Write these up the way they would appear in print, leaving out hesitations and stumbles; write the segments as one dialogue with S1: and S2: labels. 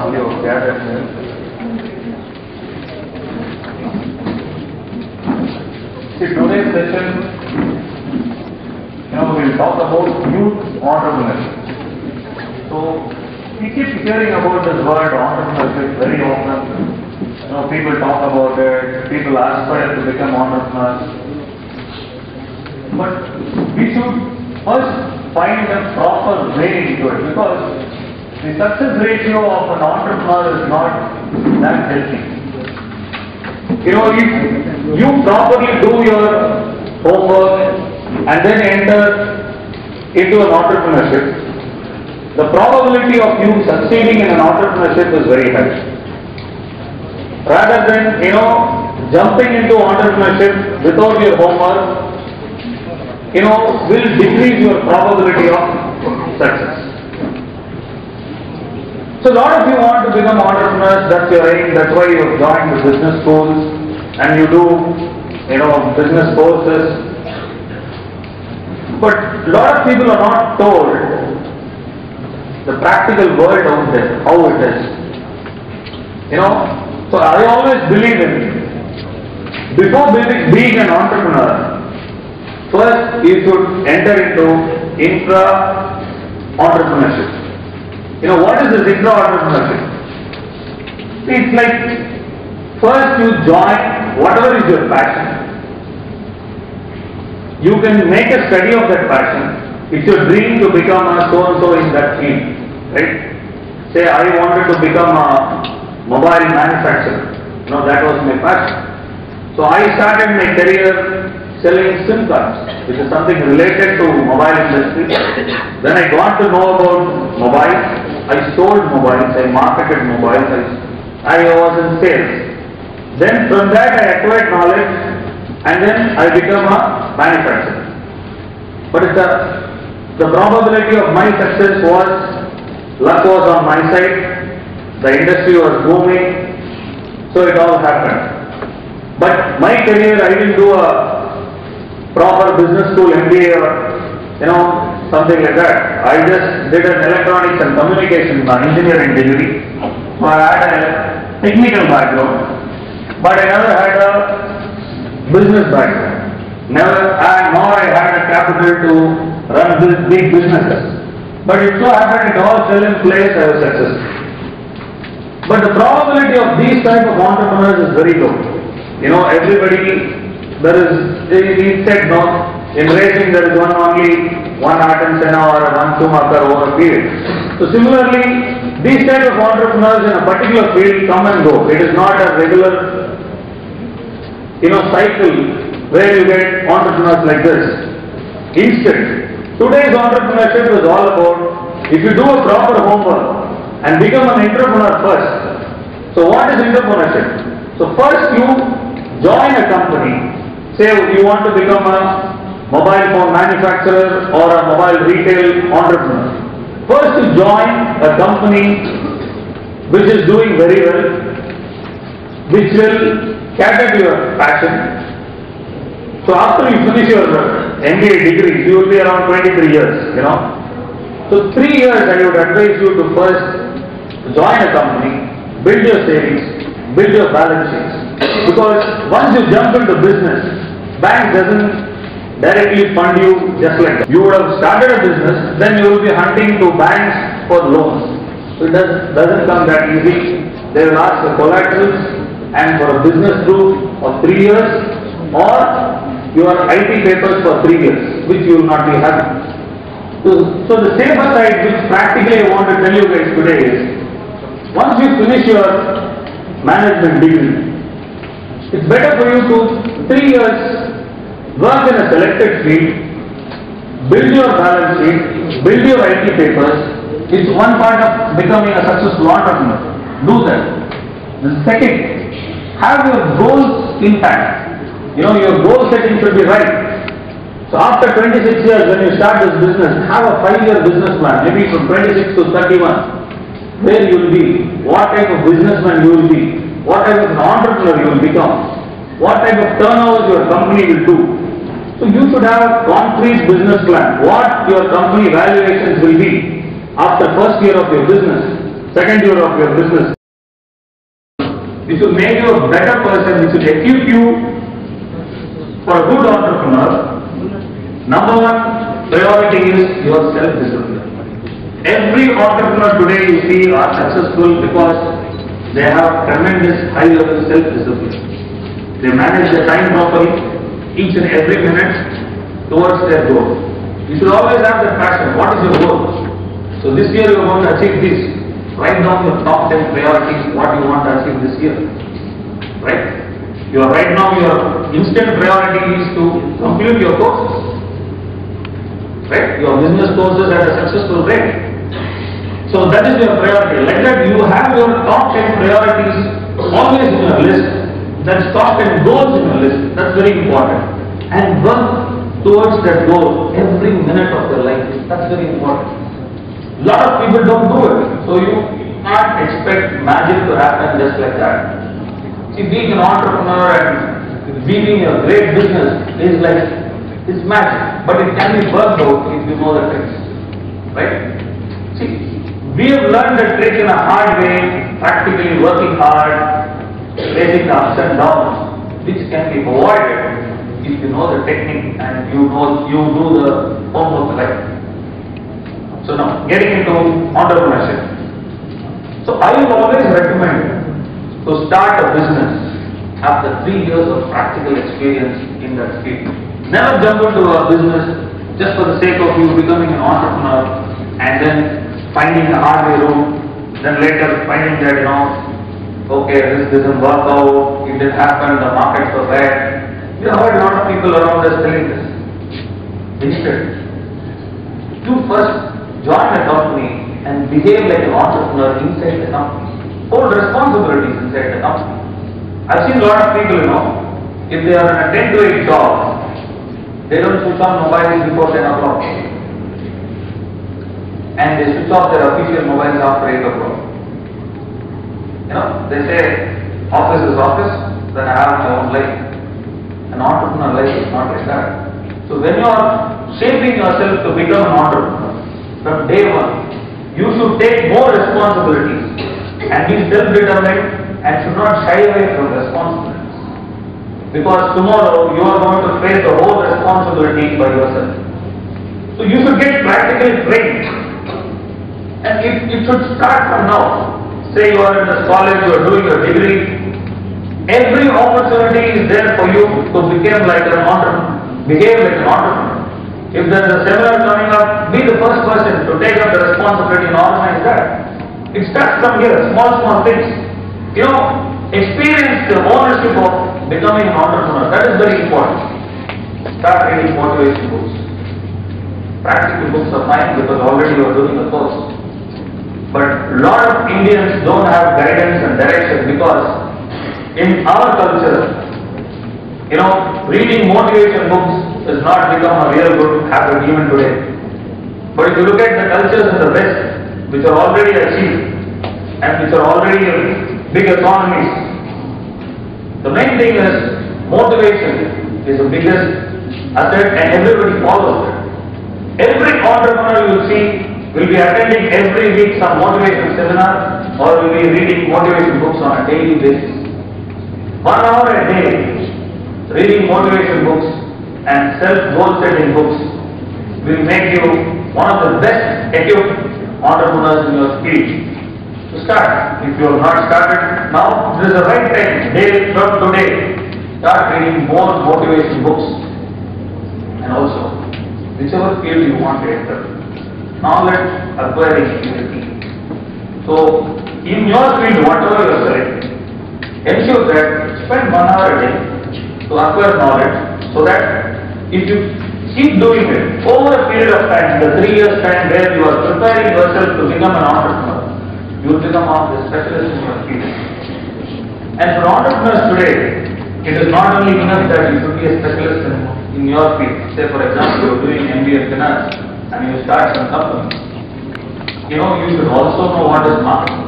S1: audio gathered here. See, today's session, we'll talk about youth entrepreneurship. So, we keep hearing about this word entrepreneurship very often. People talk about it, people aspire to become entrepreneurs. But we should first find a proper way into it, because the success ratio of an entrepreneur is not that healthy. If you properly do your homework and then enter into an entrepreneurship, the probability of you succeeding in an entrepreneurship is very high. Rather than, jumping into entrepreneurship without your homework, will decrease your probability of success. So a lot of you want to become entrepreneurs, that's your aim, that's why you have joined the business schools and you do, business courses. But a lot of people are not told the practical world out there, how it is. So I always believe in, before being an entrepreneur, first you should enter into intra-entrepreneurship. What is this intra-entrepreneurship? It's like, first you join whatever is your passion. You can make a study of that passion. It's your dream to become a so-and-so in that field, right? Say, I wanted to become a mobile manufacturer. That was my passion. So I started my career selling SIM cards, which is something related to mobile industry. Then I got to know about mobiles. I sold mobiles, I marketed mobiles, I was in sales. Then from that I acquired knowledge and then I became a manufacturer. But the probability of my success was, luck was on my side. The industry was booming, so it all happened. But my career, I didn't do a proper business school MBA or something like that. I just did an electronics and communication engineering degree. So I had a technical background, but I never had a business background. Nor I had a capital to run this big businesses. But it so happened it all fell in place, I was successful. But the probability of these type of entrepreneurs is very low. Everybody, he said no, in racing there is only one Ayrton Senna or one Schumacher over a period. So similarly, these type of entrepreneurs in a particular field come and go. It is not a regular, cycle where you get entrepreneurs like this. Instead, today's entrepreneurship is all about, if you do a proper homework, and become an entrepreneur first. So what is entrepreneurship? So first you join a company. Say you want to become a mobile phone manufacturer or a mobile retail entrepreneur. First you join a company which is doing very well, which will cater to your passion. So after you finish your MBA degree, you will be around 23 years, So 3 years I would advise you to first join a company, build your savings, build your balance sheets. Because once you jump into business, bank doesn't directly fund you just like that. You would have started a business, then you will be hunting to banks for loans. So it doesn't come that easy. They will ask for collaterals and for a business proof of 3 years or your IT papers for 3 years, which you will not be having. So the safer side, which practically I want to tell you guys today is, once you finish your management degree, it's better for you to 3 years work in a selected field, build your balance sheet, build your IT papers. It's one part of becoming a successful entrepreneur. Do that. The second, have your goals intact. Your goal setting should be right. So after 26 years when you start this business, have a 5-year business plan, maybe from 26 to 31. Where you will be, what type of businessman you will be, what type of an entrepreneur you will become, what type of turnover your company will do. So you should have a concrete business plan, what your company valuations will be after first year of your business. second year of your business. This will make you a better person, which will equip you for a good entrepreneur. Number one priority is your self-discipline. Every entrepreneur today you see are successful because they have tremendous high level self-discipline. They manage their time properly, each and every minute towards their goal. You should always have that passion. What is your goal? So this year you are going to achieve this. Write down your top 10 priorities, what you want to achieve this year. Right? Right now your instant priority is to complete your courses. Right? Your business courses at a successful rate. So that is your priority. Like that you have your top 10 priorities always in your list. That's top 10 goals in your list. That's very important. And work towards that goal every minute of your life. That's very important. A lot of people don't do it. So you can't expect magic to happen just like that. See, being an entrepreneur and being a great business is like, it's magic. But it can be worked out if you know the tricks. Right? See, we have learned the trick in a hard way, practically working hard, facing the ups and downs, which can be avoided if you know the technique and you do the homework right. So now, getting into entrepreneurship. So I will always recommend to start a business after 3 years of practical experience in that field. Never jump into a business just for the sake of you becoming an entrepreneur and then finding a hard way route, then later finding that okay, this doesn't work out, it didn't happen, the markets were bad. You heard a lot of people around us telling this. Instead, you first join a company and behave like an entrepreneur inside the company. Hold responsibilities inside the company. I've seen a lot of people, if they are in a 10 to 8 job, they don't switch on mobiles before 10 o'clock. And they switch off their official mobiles after 8 o'clock. They say, office is office, then I have my own life. An entrepreneur life is not like that. So when you are shaping yourself to become an entrepreneur, from day one, you should take more responsibilities and be self-determined and should not shy away from responsibilities. Because tomorrow you are going to face the whole responsibility by yourself. So you should get practically trained. And it should start from now. Say you are in this college, you are doing your degree. Every opportunity is there for you to become like an entrepreneur. Behave like an entrepreneur. If there is a seminar coming up, be the first person to take up the responsibility and organize that. It starts from here, small things. Experience the ownership of becoming an entrepreneur. That is very important. Start reading motivation books. Practical books are fine because already you are doing a course. But a lot of Indians don't have guidance and direction because in our culture, reading motivation books has not become a real good habit even today. But if you look at the cultures in the West, which are already achieved and which are already big economies, the main thing is motivation is the biggest asset and everybody follows it. Every entrepreneur you will see will be attending every week some motivation seminar or will be reading motivation books on a daily basis. 1 hour a day reading motivation books and self-goal setting books will make you one of the best equipped entrepreneurs in your field. To start, if you have not started now, this is the right time, day from today, start reading more motivation books and also whichever field you want to enter. Knowledge acquiring is the key. So, in your field, whatever you are selecting, ensure that spend 1 hour a day to acquire knowledge so that if you keep doing it over a period of time, the 3 years time where you are preparing yourself to become an entrepreneur, you will become one of the specialists in your field. And for entrepreneurs today, it is not only enough that you should be a specialist in your field. Say for example, you are doing MBA finance and you start some company. You should also know what is marketing.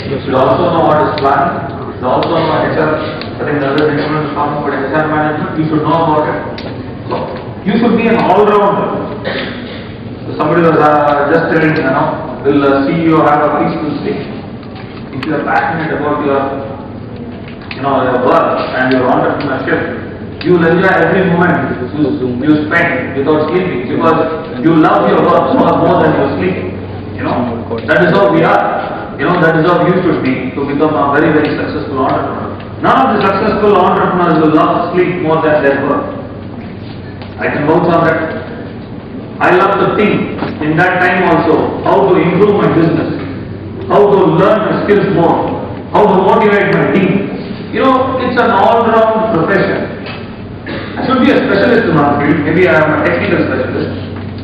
S1: You should also know what is planning. You should also know HR. I think the other gentleman is talking about HR management. You should know about it. So, you should be an all-rounder. So somebody was just telling, will CEO have a peaceful sleep? if you are passionate about your work and your entrepreneurship, you will enjoy every moment you spend without sleeping because you love your work more than your sleep. That is how we are. That is how you should be to become a very, very successful entrepreneur. None of the successful entrepreneurs will love sleep more than their work. I can vouch on that. I love to think in that time also how to improve my business, how to learn my skills more, how to motivate my team. It's an all-round profession. I should be a specialist in one field, maybe I am a technical specialist,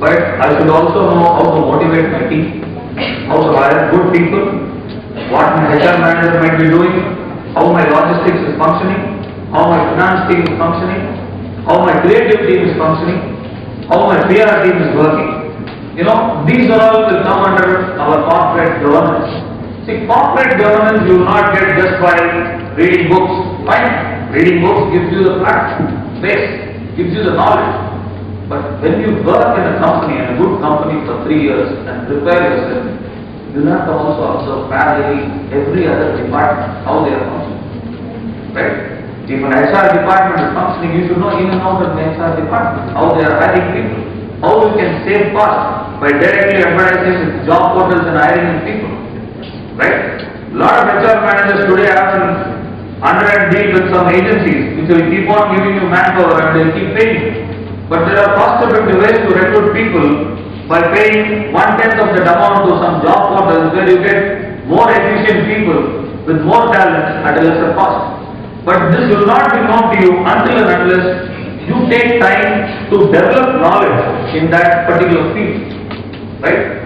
S1: but I should also know how to motivate my team, how to hire good people, what my HR manager might be doing, how my logistics is functioning, how my finance team is functioning, how my creative team is functioning, how my PR team is working. These are all will come under our corporate governance. See, corporate governance you will not get just by reading books. Fine, reading books gives you the base, gives you the knowledge. But when you work in a company, and a good company for 3 years and prepare yourself, you have to also observe parallelly every other department, how they are functioning. Right? If an HR department is functioning, you should know in and out of the HR department, how they are hiring people, how you can save cost by directly advertising with job portals and hiring people. Right? A lot of HR managers today have under and deal with some agencies which will keep on giving you manpower and they will keep paying you. But there are cost-effective ways to recruit people by paying 1/10 of that amount to some job portals where you get more efficient people with more talent at a lesser cost. But this will not be known to you until and unless you take time to develop knowledge in that particular field. Right?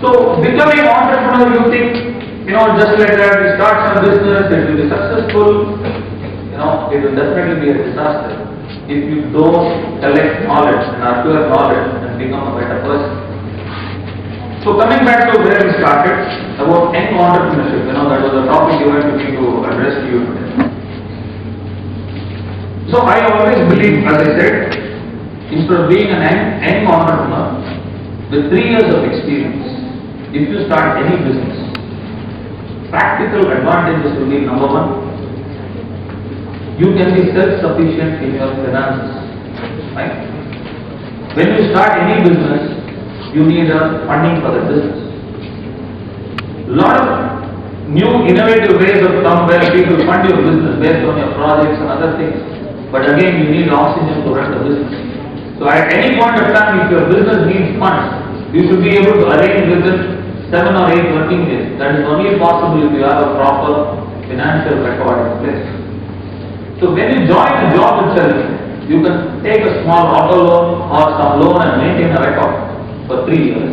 S1: So becoming an entrepreneur, you think, just like that, you start some business, it will be successful. It will definitely be a disaster if you don't collect knowledge and acquire knowledge and become a better person. So coming back to where we started, about young entrepreneurship, that was the topic you wanted me to address to you today. So I always believe, as I said, instead of being an young entrepreneur with 3 years of experience, if you start any business, practical advantages will be number one, you can be self-sufficient in your finances. Right? When you start any business, you need a funding for the business. A lot of new innovative ways have come where people fund your business based on your projects and other things. But again, you need oxygen to run the business. So at any point of time, if your business needs funds, you should be able to arrange within 7 or 8 working days. That is only possible if you have a proper financial record in place. So when you join the job itself, you can take a small auto loan or some loan and maintain a record for 3 years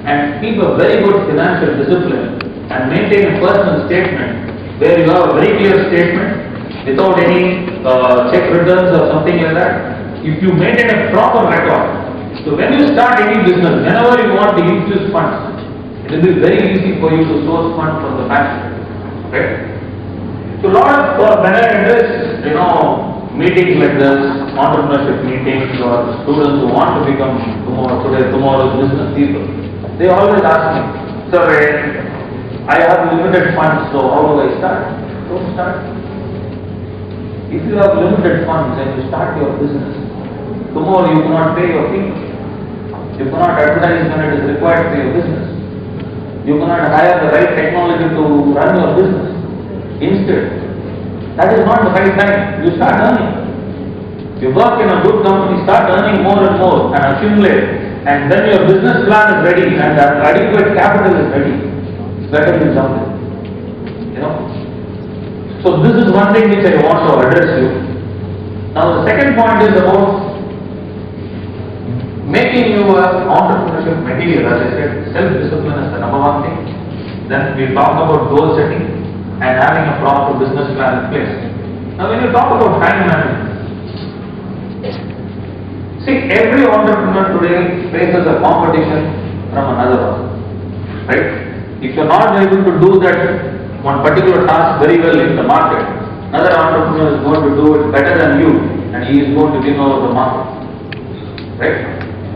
S1: and keep a very good financial discipline and maintain a personal statement where you have a very clear statement without any check returns or something like that. If you maintain a proper record, so when you start any business, whenever you want to infuse funds, it will be very easy for you to source funds from the bank. Right? So a lot of when I address, meetings like this, entrepreneurship meetings, or students who want to become tomorrow's business people, they always ask me, sir, I have limited funds, so how do I start? Don't start. If you have limited funds and you start your business, tomorrow you cannot pay your people. You cannot advertise when it is required for your business. You cannot hire the right technology to run your business. Instead, that is not the right time. You start earning. You work in a good company, start earning more and more and accumulate. And then your business plan is ready and adequate capital is ready. It's better to jump in. So this is one thing which I want to address you. Now the second point is about making your entrepreneurship material. As I said, self-discipline is the number one thing. Then we talk about goal setting and having a proper business plan in place. Now when you talk about time management, see, every entrepreneur today faces a competition from another one. Right? If you are not able to do that one particular task very well in the market, another entrepreneur is going to do it better than you and he is going to win over the market. Right?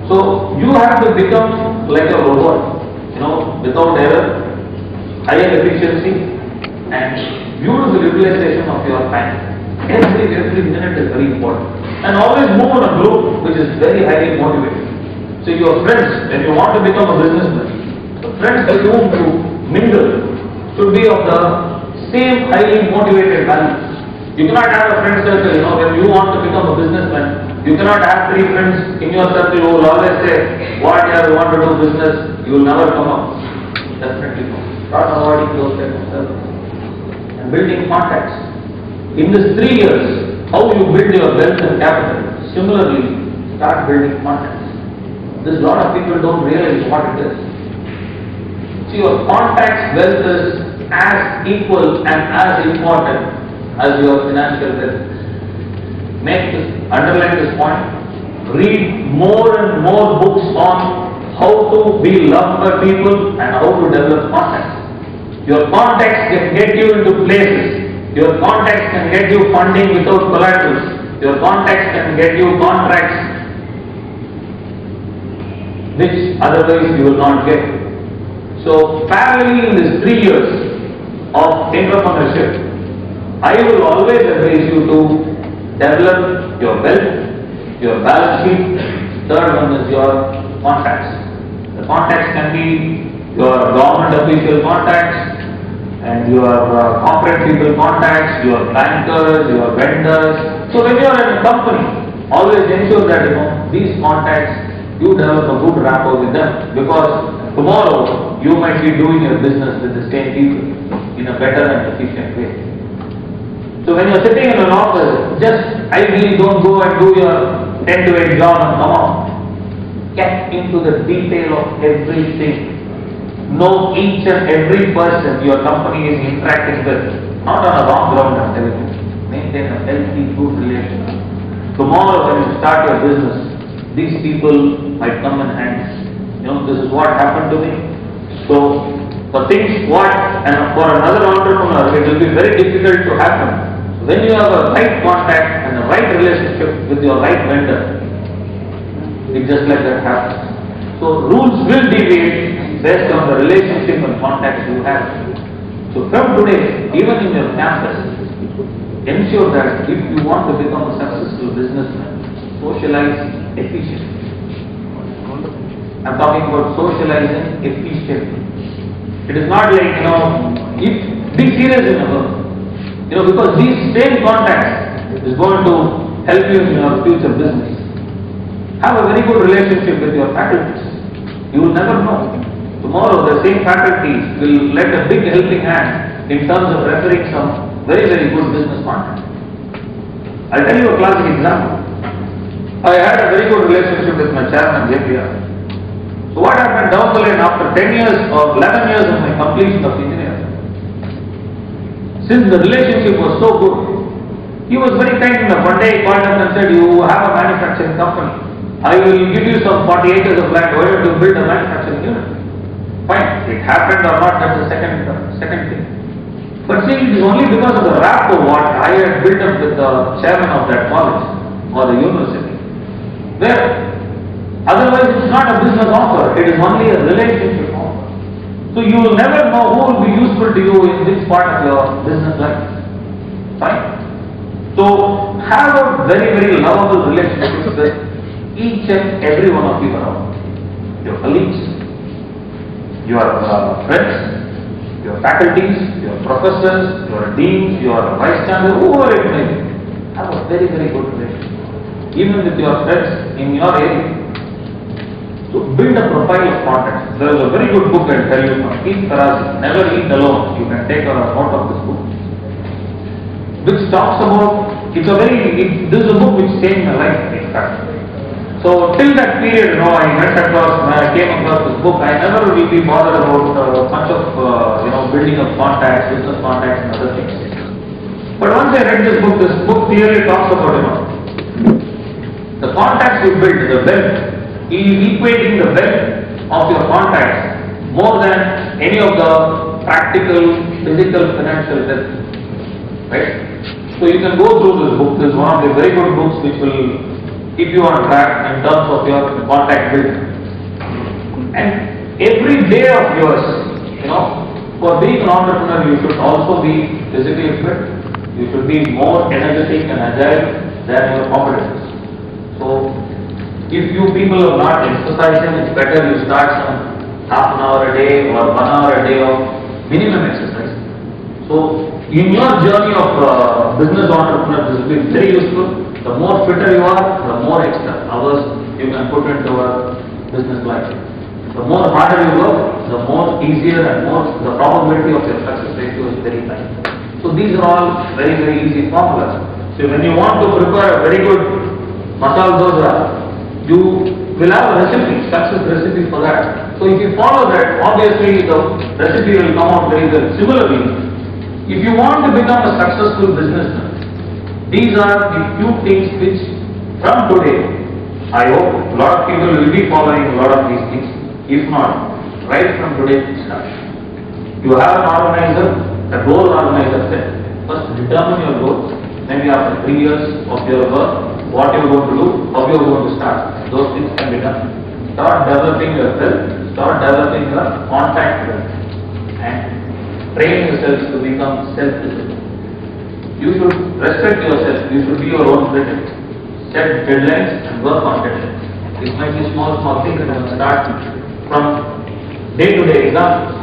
S1: So you have to become like a robot, without error, higher efficiency
S2: and beautiful utilization of your time. Every minute is very important. And always move in a group which is very highly motivated. So your friends, when you want to become a businessman, the friends with whom you mingle should be of the same highly motivated values. You cannot have a friend circle, when you want to become a businessman, you cannot have 3 friends in your circle who will always say, what you want to do business, you will never come up. Definitely no. Start avoiding those types of circles. And building contacts. In this 3 years, how you build your wealth and capital, similarly, start building contacts. This a lot of people don't realize what it is. See, your contacts wealth is as equal and as important as your financial wealth. Underline this point. Read more and more books on how to be loved by people and how to develop contacts. Your contacts can get you into places. Your contacts can get you funding without collaterals. Your contacts can get you contracts which otherwise you will not get. So parallelly in these 3 years of entrepreneurship, I will always advise you to develop your wealth, your balance sheet. Third one is your contacts. The contacts can be your government official contacts and your corporate people contacts, your bankers, your vendors. So when you are in a company, always ensure that these contacts, you develop a good rapport with them, because tomorrow you might be doing your business with the same people in a better and efficient way. So when you are sitting in an office, just ideally don't go and do your 10 to 8 job and come out. Get into the detail of everything. Know each and every person your company is interacting with. Not on a wrong ground, I'm telling you. Maintain a healthy, good relationship. Tomorrow when you start your business, these people might come in hands. This is what happened to me. So, for things and for another entrepreneur, it will be very difficult to happen. When you have a right contact and a right relationship with your right vendor, it just like that happens. So, rules will deviate based on the relationship and contacts you have. So, from today, even in your campus, ensure that if you want to become a successful businessman, socialize efficiently. I'm talking about socializing efficiently. It is not like, be serious in your work. Because these same contacts is going to help you in your future business. Have a very good relationship with your faculties. You will never know. Tomorrow the same faculties will lend a big helping hand in terms of referring some very, very good business contacts. I'll tell you a classic example. I had a very good relationship with my chairman, JPR. So what happened down the line after 10 years or 11 years of my completion of engineering? Since the relationship was so good, he was very kind enough. One day he called up and said, you have a manufacturing company. I will give you some 40 acres of land. Why don't you build a manufacturing unit? Fine. It happened or not, that's the second thing. But see, it is only because of the rapport what I had built up with the chairman of that college or the university. Where otherwise it's not a business offer, it is only a relationship offer. So you will never know who will be useful to you in which part of your business life. Fine? So have a very, very lovable relationship with each and every one of you around. Your colleagues, your friends, your faculties, your professors, your deans, your vice chancellor, whoever it may be. Have a very, very good relationship. Even with your friends in your area. So build a profile of contacts. There is a very good book I'll tell you from Keith Ferrazzi, Never Eat Alone. You can take a note of this book. Which talks about, this is a book which changed my life, in fact. So till that period, when I came across this book, I never really bothered about much of, building of contacts, business contacts and other things. But once I read this book clearly talks about, the contacts you build, the wealth, equating the wealth of your contacts more than any of the practical, physical, financial wealth. Right? So you can go through this book. This is one of the very good books which will keep you on track in terms of your contact building. And every day of yours, For being an entrepreneur, you should also be physically fit. You should be more energetic and agile than your competitors. So, if you people are not exercising, it's better you start some half an hour a day or 1 hour a day of minimum exercise. So, in your journey of business entrepreneur, this will be very useful. The more fitter you are, the more extra hours you can put into a business life. The more harder you work, the more easier and more the probability of your success ratio is very high. So these are all very, very easy formulas. So when you want to prepare a very good masala dosa, you will have a recipe, success recipe for that. So if you follow that, obviously the recipe will come out very well. Similarly, if you want to become a successful businessman, these are the few things which from today, I hope a lot of people will be following a lot of these things. If not, right from today start. You have an organizer, a goal organizer set. First determine your goals. Maybe after 3 years of your work, what you are going to do, how you are going to start. Those things can be done. Start developing yourself, start developing your contact wealth, and train yourself to become self-disciplined. You should respect yourself, you should be your own critic. Set deadlines and work on deadlines. It might be small things that will start from day-to-day exams.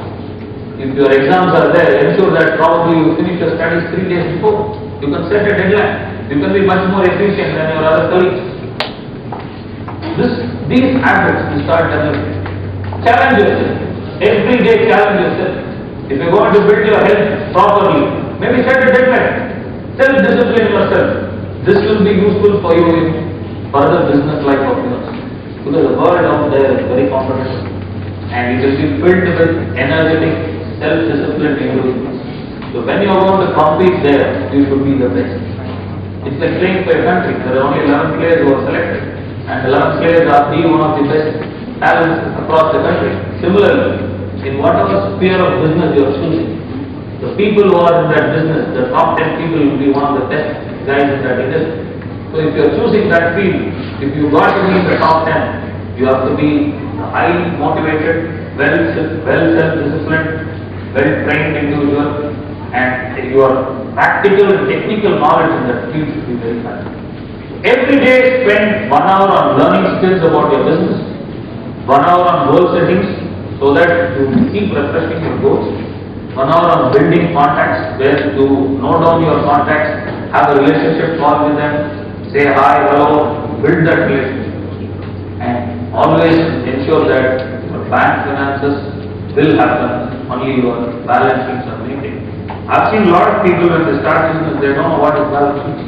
S2: If your exams are there, ensure that probably you finish your studies 3 days before. You can set a deadline. You can be much more efficient than your other colleagues. These habits you start developing. Challenge yourself. Every day challenge yourself. If you are going to build your health properly, maybe set a deadline. Self-discipline yourself. This will be useful for you in further business life of yours. Because the world out there is very competitive. And it will be filled with energetic, self-disciplined individuals. So when you are going to compete there, you should be the best. It's like playing for a country. There are only 11 players who are selected. And 11 players are one of the best talents across the country. Similarly, in whatever sphere of business you are choosing, the people who are in that business, the top 10 people will be one of the best guys in that industry. So if you are choosing that field, if you got to be in the top 10, you have to be a highly motivated, well self-disciplined, well-trained individual, and your practical and technical knowledge in that field should be very high. Every day spend 1 hour on learning skills about your business, 1 hour on goal settings so that you keep refreshing your goals, 1 hour on building contacts where you note down your contacts, have a relationship call with them, say hi, hello, build that relationship, and always ensure that your bank finances will happen, only your balance sheets are maintained. I've seen a lot of people when they start business, they don't know what is balance sheet.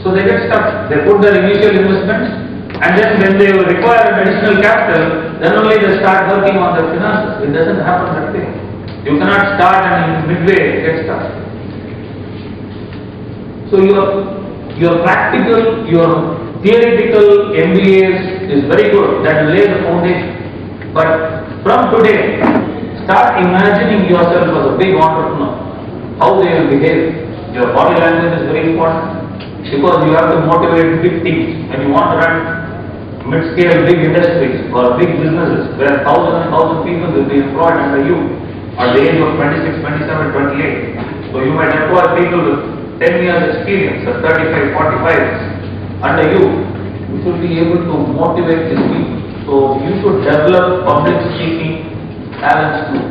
S2: So they get stuck. They put their initial investments, and then when they require an additional capital, then only they start working on their finances. It doesn't happen that way. You cannot start and in midway get stuck. So your practical, your theoretical MBAs is very good. That will lay the foundation. But from today, start imagining yourself as a big entrepreneur. How they will behave. Your body language is very important. Because you have to motivate big teams. When you want to run mid-scale big industries or big businesses where thousands and thousands of people will be employed under you at the age of 26, 27, 28. So you might employ people with 10 years experience or 35, 45 under you. You should be able to motivate these people. So you should develop public speaking talents too.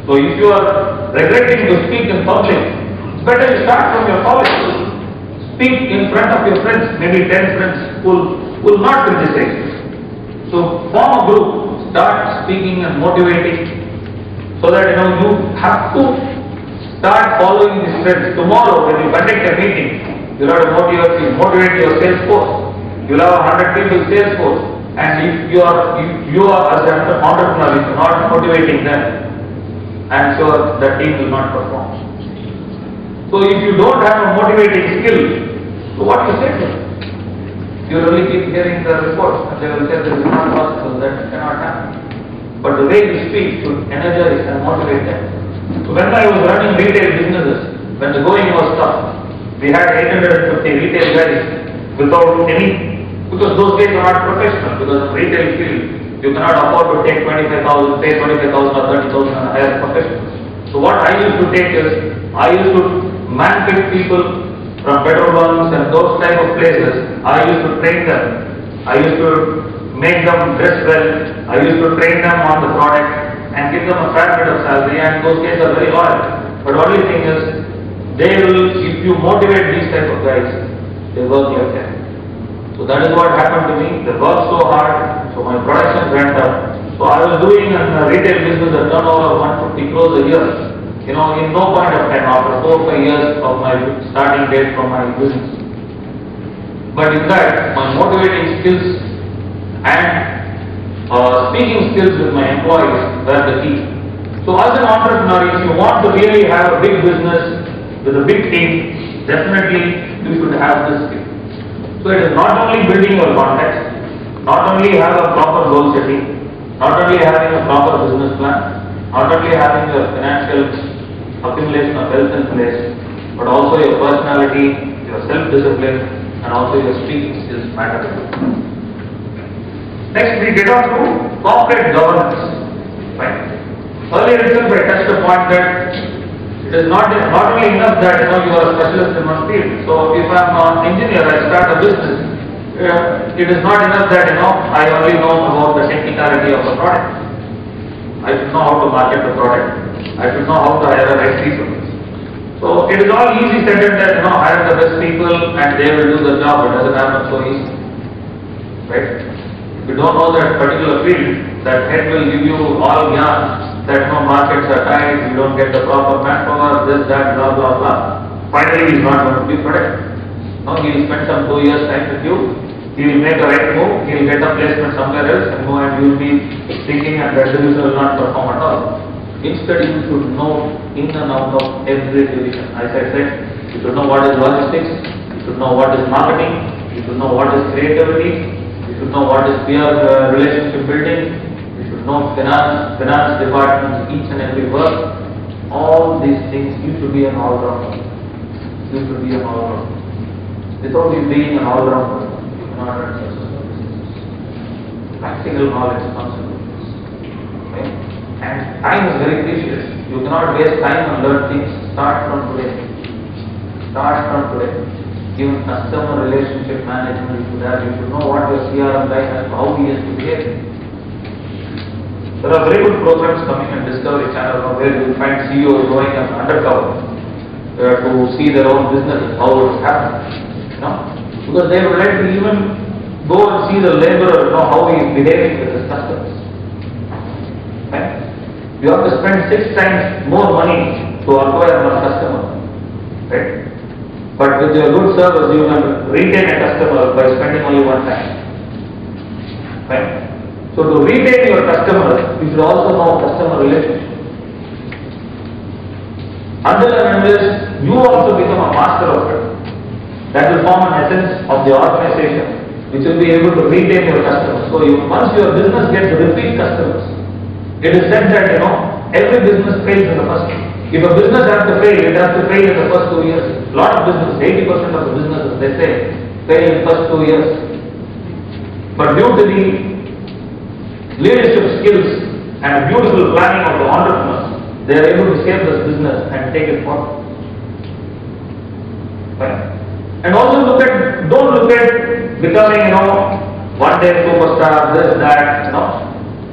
S2: So if you are regretting to speak in public, it's better you start from your college. Speak in front of your friends, maybe 10 friends who will not criticize. So form a group, start speaking and motivating so that you have to start following these trends. Tomorrow when you conduct a meeting, you have to motivate your sales force. You will have 100 people sales force, and if you are as an entrepreneur, if you are not motivating them, I am sure the team will not perform. So if you don't have a motivating skill, so what you say to them? You will only keep hearing the reports and they will say this is not possible, that cannot happen. But the way you speak should energize and motivate them. So when I was running retail businesses, when the going was tough, we had 850 retail guys without any, because those days were not professional, because in retail field, You cannot afford to take 25,000, pay 25,000 or 30,000 and hire professionals. So what I used to take is, I used to manpick people from petrol bunks and those type of places. I used to train them. I used to make them dress well. I used to train them on the product and give them a fair bit of salary, and those guys are very loyal. But only thing is, they will, if you motivate these type of guys, they work like that. So that is what happened to me. They worked so hard, so my production went up. So I was doing a retail business that turnover of 150 crores a year. In no point of time, after 4 or 5 years of my starting date from my business. But in that, my motivating skills and speaking skills with my employees were the key. So as an entrepreneur, if you want to really have a big business with a big team, definitely you should have this skill. So it is not only building your contacts, not only have a proper goal setting, not only having a proper business plan, not only having your financial accumulation of wealth in place, but also your personality, your self-discipline, and also your speaking skills matter. Next we get on to corporate governance. Right? Earlier itself I touched upon that it is not only enough that you are a specialist in one field. So if I am an engineer, I start a business. It is not enough that I only know about the technicality of the product. I should know how to market the product. I should know how to hire the right people. So it is all easy said and done. Hire the best people and they will do the job. It doesn't happen so easy, right? If you don't know that particular field, that head will give you all yarn that markets are tight, you don't get the proper manpower, this, that, blah, blah, blah. Finally, he is not going to be productive. He will spend some 2 years time with you, he will make a right move, he will get a placement somewhere else and go, and you will be thinking and that division will not perform at all. Instead, you should know in and out of every division. As I said, you should know what is logistics, you should know what is marketing, you should know what is creativity, you should know what is peer relationship building, finance departments, each and every work. All these things, you should be an all-rounder. You should be an all-rounder. Without you being an all-rounder, you cannot run successful business. Practical knowledge comes into this. Okay? And time is very precious. You cannot waste time and learn things. Start from today. Start from today. Even customer relationship management, you should know what your CRM guy has, how he has to behave. There are very good programs coming on Discovery Channel where you will find CEOs going undercover to see their own business, how it is happening. Because they would like to even go and see the laborer, how he is behaving with his customers. Right? You have to spend 6 times more money to acquire one customer. Right? But with your good service, you can retain a customer by spending only 1 time. Right? So to retain your customers, you should also know customer relationship. Until and unless you also become a master of it, that will form an essence of the organization, which will be able to retain your customers. So once your business gets repeat customers, it is said that every business fails in the first year. If a business has to fail, it has to fail in the first 2 years. A lot of businesses, 80% of the businesses, they say, fail in the first 2 years. But due to the leadership skills and beautiful planning of the entrepreneurs, they are able to save this business and take it forward. Right? And also don't look at becoming, one day superstar, this, that,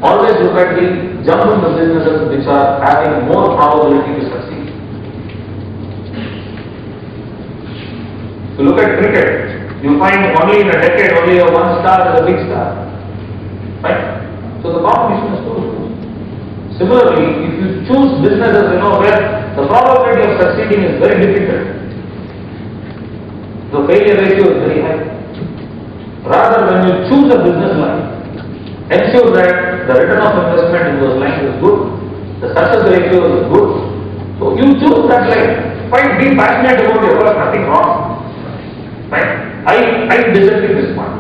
S2: Always look at the jump into businesses which are having more probability to succeed. If you look at cricket, you find only in a decade, only a 1 star is a big star. Right? So the competition is so huge. Similarly, if you choose businesses, where the probability of succeeding is very difficult, the failure ratio is very high. Rather, when you choose a business line, ensure that the return of investment in those lines is good, the success ratio is good. So you choose that line. Be passionate about your work, nothing wrong. Right? I disagree with this point.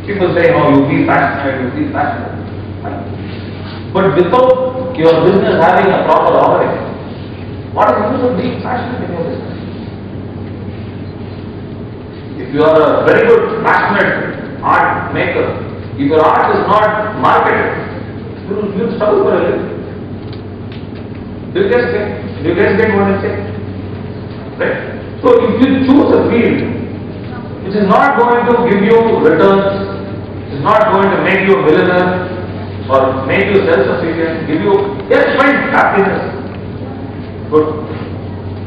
S2: People say, you be passionate, Right? But without your business having a proper operation, what is the use of being passionate in your business? If you are a very good, passionate art maker, if your art is not marketed, you'll struggle for a living. Do you guys get what I'm saying? Right? So if you choose a field which is not going to give you returns, which is not going to make you a millionaire or make you self-sufficient, give you, yes, fine, happiness, good.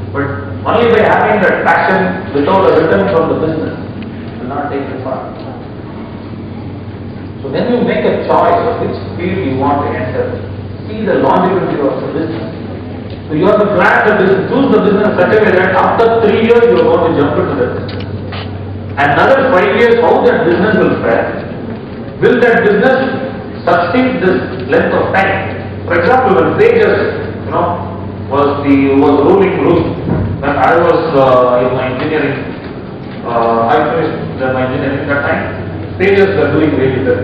S2: But only by having that passion without a return from the business will not take you far. So when you make a choice of which field you want to enter, see the longevity of the business. So you have to plan the business, choose the business in such a way that after 3 years you are going to jump into that business. Another 5 years, how that business will fare? Will that business sustain this length of time? For example, when Pages, was ruling Rus, when I was in my engineering, I finished my engineering that time. Pages were doing really well.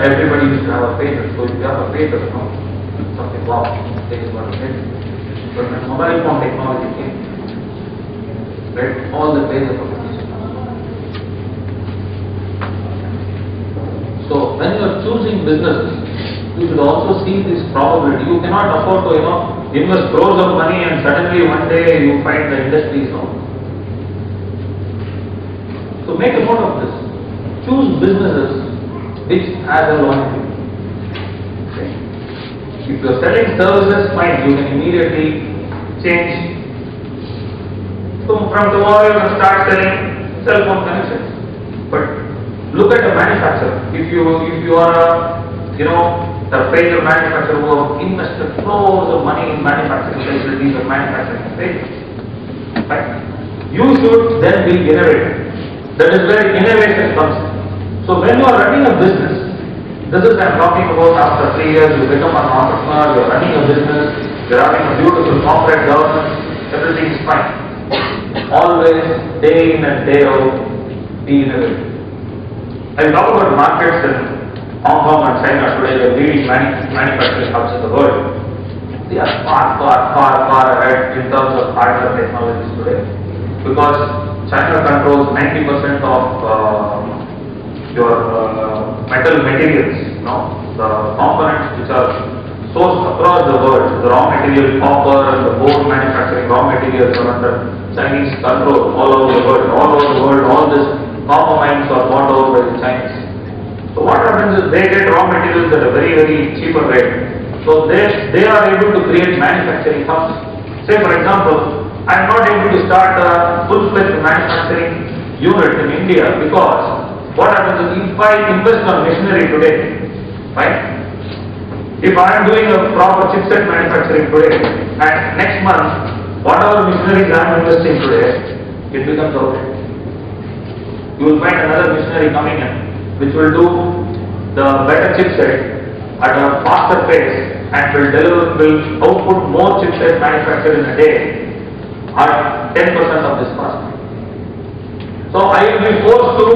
S2: Everybody used to have a pager. So if you have a pager, something wrong. Pages were okay. But when mobile phone technology came, right, all the pagers were finished. So when you are choosing businesses, you should also see this probability. You cannot afford to, invest crores of money and suddenly one day you find the industry is down. So make a note of this. Choose businesses which has a longevity. Okay. If you are selling services, fine, you can immediately change. So from tomorrow you can start selling cell phone connections. But look at the manufacturer. If you are a pager manufacturer who have invested crores of money in manufacturing facilities or manufacturing pagers, right? You should then be innovative. That is where innovation comes in. So when you are running a business, this is I am talking about after 3 years you become an entrepreneur, you are running a business, you are having a beautiful corporate governance, everything is fine. Always, day in and day out, be innovative. I will talk about markets in Hong Kong and China today, the leading manufacturing hubs in the world. They are far ahead in terms of hardware technologies today, because China controls 90% of your metal materials, the components which are sourced across the world. The raw material, copper and the board manufacturing raw materials are under Chinese control all over the world. All this copper mines are bought over by the Chinese. So what happens is they get raw materials at a very cheaper rate. So they are able to create manufacturing hubs. Say for example, I am not able to start a full-fledged manufacturing unit in India because what happens is if I invest on machinery today, right? If I am doing a proper chipset manufacturing today and next month, whatever machineries I am investing today, it becomes outdated. You will find another machinery coming in which will do the better chipset at a faster pace and will output more chipset manufactured in a day at 10% of this cost. So I will be forced to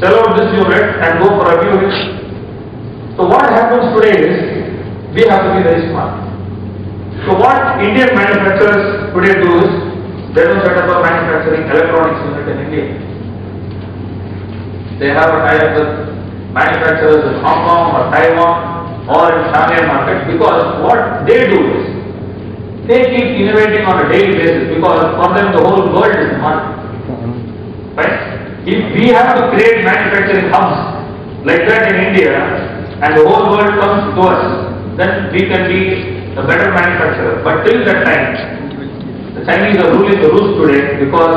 S2: sell out this unit and go for a few weeks. So what happens today is we have to be very smart. So what Indian manufacturers today do is they don't set up a manufacturing electronics unit in India. They have a tie-up with manufacturers in Hong Kong or Taiwan or in Shanghai market, because what they do is they keep innovating on a daily basis, because for them the whole world is money. Right? If we have to create manufacturing hubs like that in India and the whole world comes to us, then we can be a better manufacturer. But till that time, the Chinese are ruling the roost today, because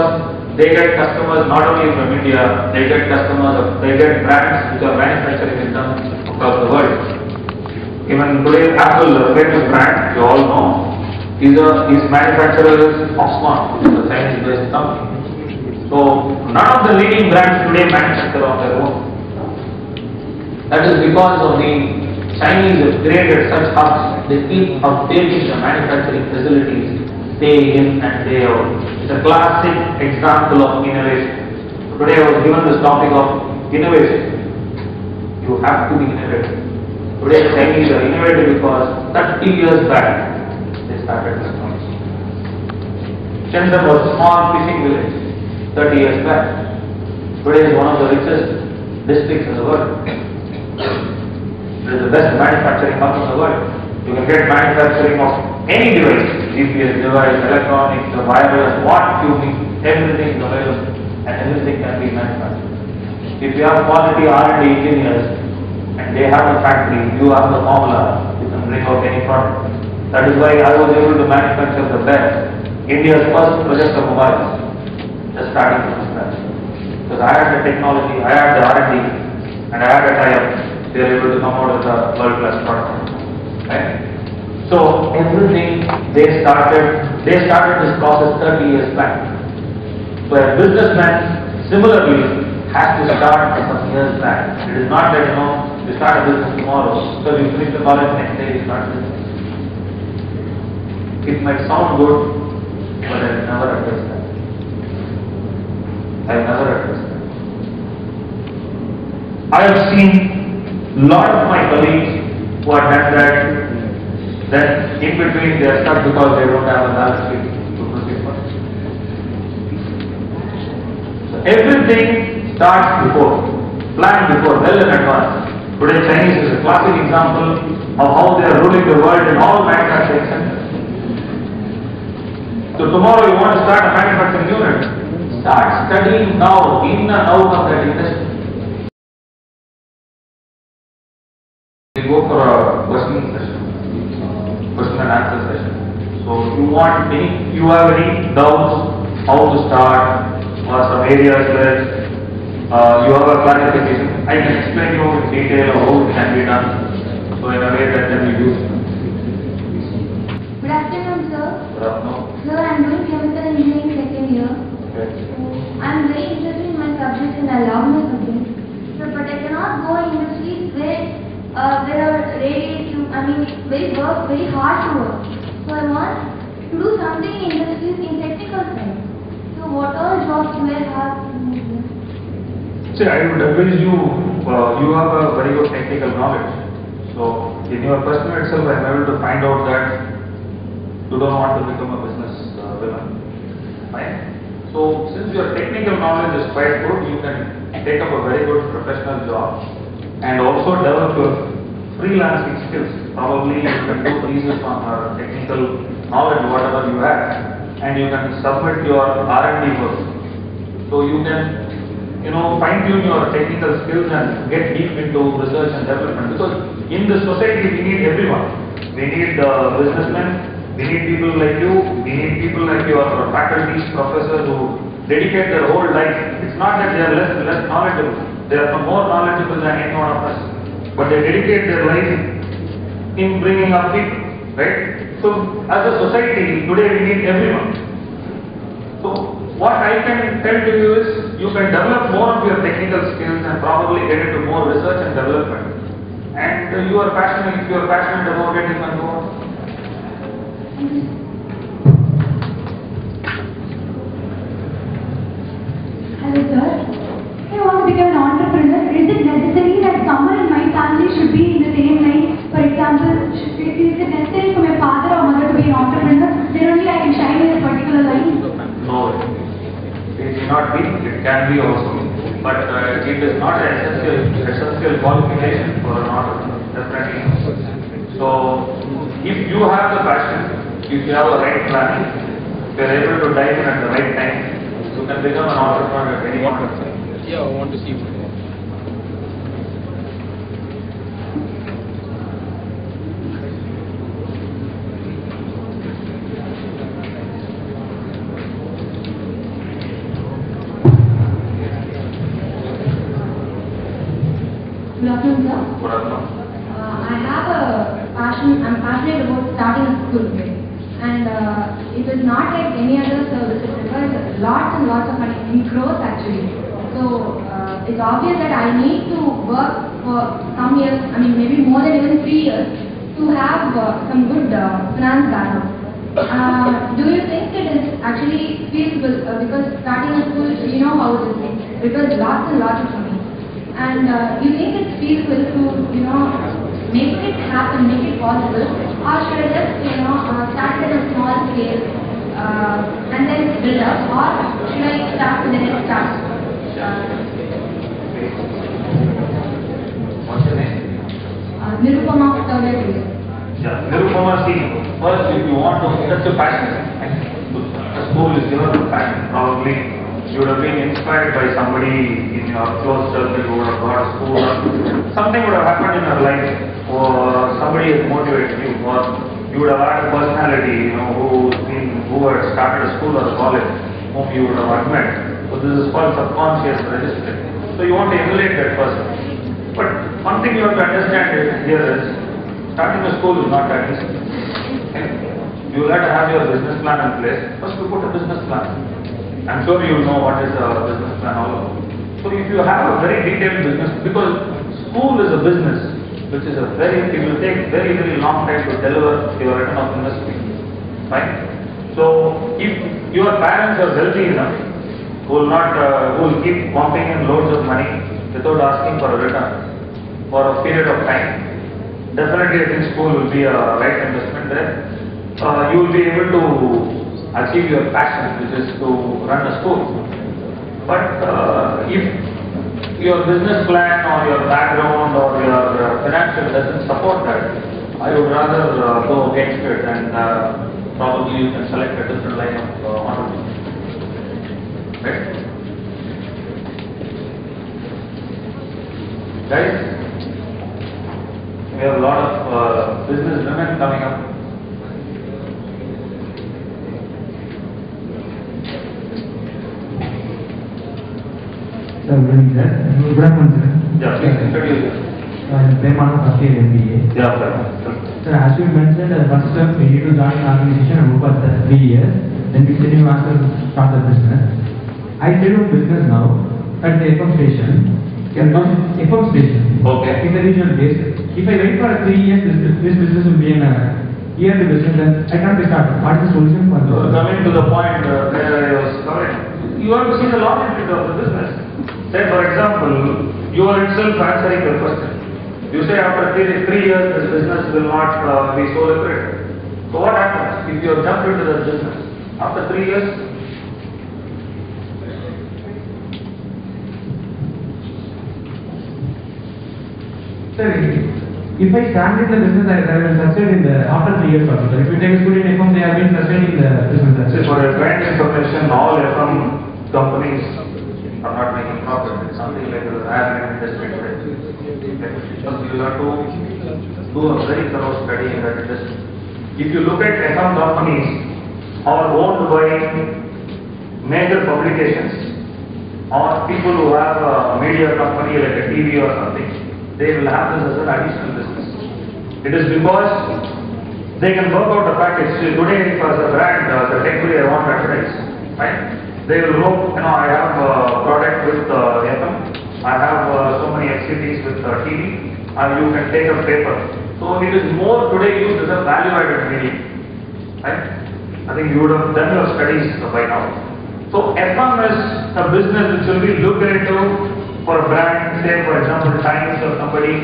S2: they get customers not only from India, they get brands which are manufacturing in terms across the world. Even today, Apple, the famous brand, you all know, his manufacturer is Foxconn, which is a Chinese-based company. So none of the leading brands today manufacture on their own. That is because of the Chinese have created such hubs. They keep updating the manufacturing facilities day in and day out. It's a classic example of innovation. Today I was given this topic of innovation. You have to be innovative. Today Chinese are innovative because 30 years back they started this company. Shenzhen was a small fishing village 30 years back. Today is one of the richest districts in the world. It is the best manufacturing hub in the world. You can get manufacturing of any device, GPS device, electronics, wireless, what you need, everything is available and everything can be manufactured. If you have quality R&D engineers and they have a factory, you have the formula, you can bring out any product. That is why I was able to manufacture the best, India's first projector mobiles, just starting from scratch. Because I had the technology, I had the R&D, and I had a tie-up. They are able to come out with a world-class product. Right? So everything they started this process 30 years back. So a businessman similarly has to start some years back. It is not that you start a business tomorrow, so you finish the college next day you start a business. It might sound good, but I never addressed that. I never addressed that. I have seen a lot of my colleagues who have done that, then in between they are stuck because they don't have a balance sheet to proceed further. So everything starts before, planned before, well in advance. Today Chinese is a classic example of how they are ruling the world in all manufacturing centers. So tomorrow you want to start a manufacturing unit, start studying now, in and out of that industry. We go for a question and answer session. So you have any doubts how to start or some areas where you have a clarification, I can explain you in detail how it can be done. So in a way that can be used.
S3: Good afternoon, sir.
S2: Good afternoon.
S3: Sir, I am doing chemical engineering second year.
S2: Okay.
S3: I am very interested in my subject and I love my subject. So, but I cannot go in industries where there are very hard to work. So I want to do something in industries in technical side. So what all jobs do I have?
S2: See, I would advise you, you have a very good technical knowledge. So in your person itself, I am able to find out that you don't want to become a business woman. Fine. So since your technical knowledge is quite good, you can take up a very good professional job and also develop your freelancing skills. Probably you can do thesis on technical knowledge, whatever you have, and you can submit your R&D work. So you can, fine-tune your technical skills and get deep into research and development. Because in the society we need everyone. We need businessmen. We need people like you, we need people like your faculties, professors who dedicate their whole life. It's not that they are less knowledgeable. They are more knowledgeable than any one of us. But they dedicate their life in bringing up people, right? So as a society, today we need everyone. So what I can tell to you is, you can develop more of your technical skills and probably get into more research and development. And if you are passionate about it, you can go on.
S3: Hello, sir. I want to become an entrepreneur. Is it necessary that someone in my family should be in the same line? For example, is it necessary for my father or mother to be an entrepreneur? Then only I can shine in a particular line?
S2: No, it may not be. It can be also. But it is not an essential qualification for an entrepreneur. Definitely. So, if you have the passion, if you have the right plan, if you are able to dive in at the right time, you can become an entrepreneur at any point of time.
S4: Yeah, I want to see.
S3: Good afternoon, sir.
S2: Good afternoon.
S3: I have a passion. I'm passionate about starting a school here. And it is not like any other service. It requires lots and lots of money in crores actually. So it's obvious that I need to work for some years, maybe more than even 3 years, to have some good finance background. Do you think it is actually feasible? Because starting a school, you know how it is. It requires lots and lots of money. And you think it's feasible to, make it happen, make it possible, or should I just, start at a small scale and then build up, or should I start with the next task?
S2: What's your name?
S3: Nirupama, third year career.
S2: Yeah, Nirupama, see, first if you want to, that's your passion. The school is your passion. Probably you would have been inspired by somebody in your close circle who would have got a school. Something would have happened in your life, or somebody has motivated you, or you would have had a personality, who had started a school or a college, whom you would have admired. So this is called subconscious registering. So you want to emulate that person. But one thing you have to understand here is, starting a school is not that easy. Okay? You will have to have your business plan in place. First you put a business plan. I'm sure you know what is a business plan all about. So if you have a very detailed business, because school is a business, which is it will take very, very long time to deliver your return of investment. Right? So if your parents are healthy enough, who will keep pumping in loads of money without asking for a return for a period of time, definitely I think school will be a right investment there. You will be able to achieve your passion, which is to run a school. But if your business plan or your background or your financial doesn't support that, I would rather go against it, and probably you can select a different line of entrepreneurship. Right? Guys, we have a lot of business women coming up.
S4: Good afternoon, sir.
S2: Yeah, please introduce yourself.
S4: Payman of first year MBA.
S2: Yeah, sir.
S4: Sir, as you mentioned, first step we need to join an organization and work for 3 years. Then we continue after start the business. I do business now at the FM station. FM station.
S2: Okay.
S4: In the regional base. If I wait for 3 years, this business will be in a yearly business. Then I can't start. What is the solution for this?
S2: Coming to the point where I was covering, you have to see the longevity of the business. Say, for example, you are itself answering the question. You say after 3 years, this business will not be so lucrative. So what happens if you have jumped into that business? After 3 years,
S4: Sir, if I stand in the business, I will succeed in the after 3 years also. If you take a school in FM, they have been sustained in the business.
S2: say for your client information, all FM companies are not making profit. It's something like the airline industry today. Because you have to do a very thorough study in that industry. If you look at FM companies are owned by major publications or people who have a media company like a TV or something, they will have this as an additional business. It is because they can work out a package. So today, as a brand, the Techberry I want to advertise, right? They will look, I have a product with FM, I have so many FCTs with TV, and you can take a paper. So it is more today used as a value-added medium, right? I think you would have done your studies by now. So FM is a business which will be lucrative for a brand, say for example Times or somebody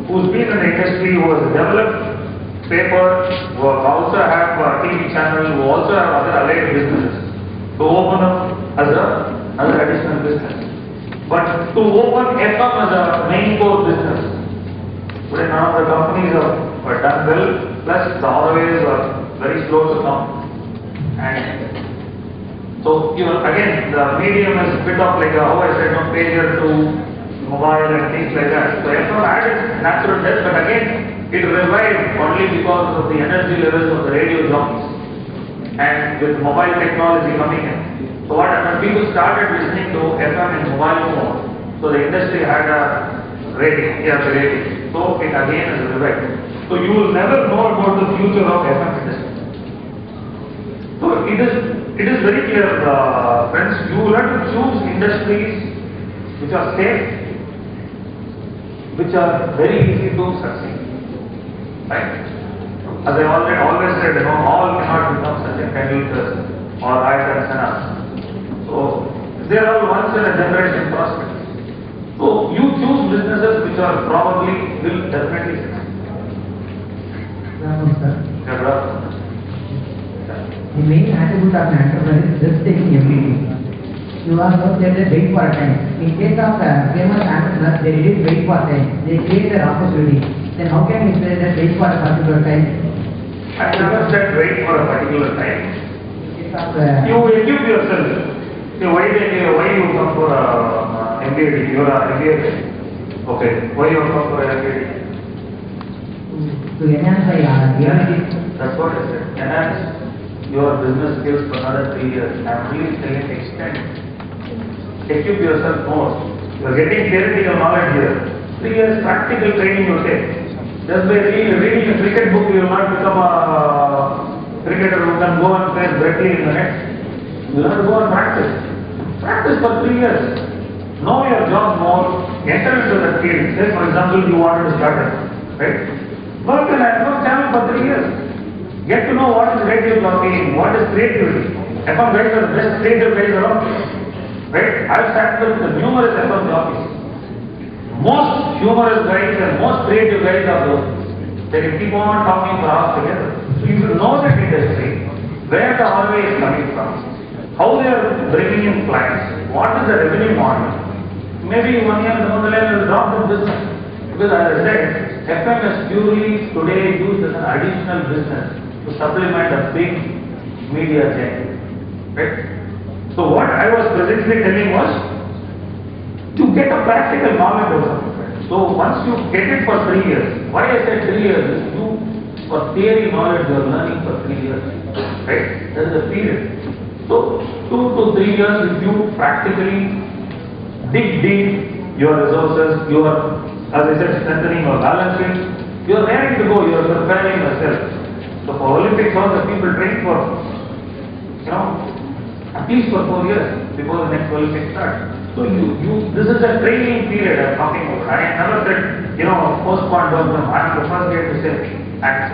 S2: who's been in the industry, who has developed paper, who also have a TV channel, who also have other allied businesses, to open up as an additional business. But to open FM as a main core business, today none of the companies are done well, plus the ROAs are very slow to come. And so, again, the medium is a bit of like how I said, pager to mobile and things like that. So FM had its natural death, but again, it revived only because of the energy levels of the radio jockeys. And with mobile technology coming in. So what happened? People started listening to FM in mobile phone. So the industry had a rating, So it again is revived. So you will never know about the future of FM industry. So it is very clear, friends, you will have to choose industries which are safe, which are very easy to succeed. Right? As I always said, all cannot become such a Tendulkars or Ayrton Senna. So they are all once in a generation prospects. So you choose businesses which are probably will definitely succeed.
S5: The main attribute of an entrepreneur is just taking everything. You are not there to wait for a time. In case of famous entrepreneurs, they didn't wait for time. They create an opportunity. then how can you say that wait for a particular time?
S1: I never said wait for a particular time. You equip yourself. See, why you come for MBA? You are MBA. Okay. Why you come for MBA?
S5: To enhance my ability.
S2: That's what I said. Enhance your business skills for another 3 years. I'm really saying extend. Equip yourself more. You are getting theoretical knowledge here. 3 years practical training you take. Just by reading a cricket book, you will not become a cricketer who can go and play directly in the net. You will have to go and practice. Practice for 3 years. Know your job more. Enter into the field. Say, for example, you wanted to start it, right? Work in a network channel for 3 years. Get to know what is radio blogging, what is creativity. FM guys are the best creative guys around. Right? I've sat with the numerous FM jockeys. Most humorous guys and most creative guys are those. They can keep on talking for hours together. So you should know that industry, where the ROI is coming from, how they are bringing in clients, what is the revenue model. Maybe 1 year down the line you will drop the business. Because as I said, FM is purely today used as an additional business to supplement a big media chain. Right? So what I was presently telling was, to get a practical knowledge of something. So once you get it for 3 years, why I said 3 years is you, for theory knowledge you are learning for 3 years. Right? That is the period. So 2 to 3 years if you practically dig deep your resources, you are, as I said, strengthening your balance sheet, you are ready to go, you are preparing yourself. So for Olympics all the people train for, at least for 4 years before the next Olympics starts. So this is a training period I'm talking about. I never said, postpone, don't jump. I'm the first guy to say, act,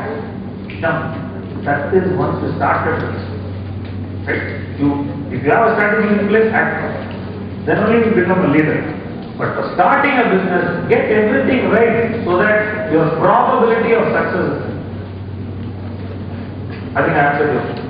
S2: jump. That is once you started this. Right? If you have a strategy in place, act. Then only you become a leader. But for starting a business, get everything right so that your probability of success, I think I answered you.